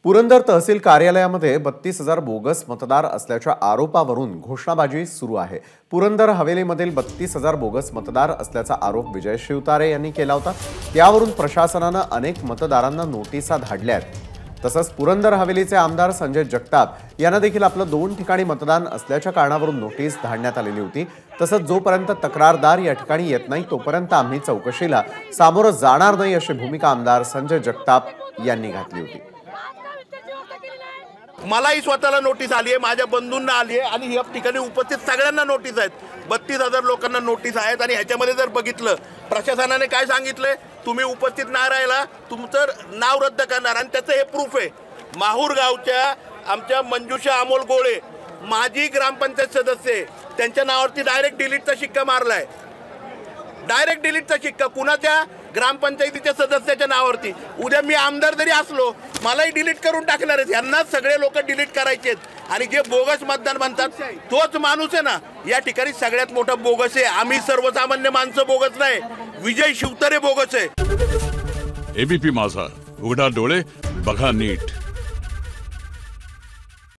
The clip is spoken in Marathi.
पुरंदर तहसील कार्यालयामध्ये 32,000 बोगस मतदार असल्याच्या आरोपावरून घोषणाबाजी सुरू आहे। पुरंदर हवेलीमधील 32,000 बोगस मतदार असल्याचा आरोप विजय शिवतारे यांनी केला होता। त्यावरून प्रशासनाने अनेक मतदारांना नोटिसा धाडल्यात। तसंच पुरंदर हवेलीचे आमदार संजय जगताप यांना देखील आपलं 2 ठिकाणी मतदान असल्याच्या कारणावरून नोटीस धाडण्यात आलेली होती। तसंच जोपर्यंत तक्रारदार या ठिकाणी येत नाही तोपर्यंत आम्ही चौकशीला सामोरं जाणार नाही अशी भूमिका आमदार संजय जगताप यांनी घातली होती। मलाही स्वतःला नोटीस आली आहे, माझ्या बंधूंना आली आहे आणि या ठिकाणी उपस्थित सगळ्यांना नोटीस आहेत। 32,000 लोकांना नोटीस आहेत आणि ह्याच्यामध्ये जर बघितलं प्रशासनाने काय सांगितलंय, तुम्ही उपस्थित नाही राहिला तुमचं नाव रद्द करणार आणि त्याचं हे प्रूफ आहे। माहूर गावच्या आमच्या मंजुषा अमोल गोळे माजी ग्रामपंचायत सदस्य त्यांच्या नावावरती डायरेक्ट डिलीटचा शिक्का मारलाय। डायरेक्ट डिलीटचा शिक्का कुणाच्या ग्रामपंचायतीच्या सदस्याच्या नावावरती। उद्या मी आमदार जरी असलो मलाही डिलीट करून टाकणार आहेत। यांना सगळे लोक डिलीट करायचे आणि जे बोगस मतदान म्हणतात तोच माणूस आहे ना या ठिकाणी सगळ्यात मोठा बोगस आहे। आम्ही सर्वसामान्य माणसं बोगस नाही, विजय शिवतारे बोगस आहे। एबीपी माझा, उघडा डोळे बघा नीट।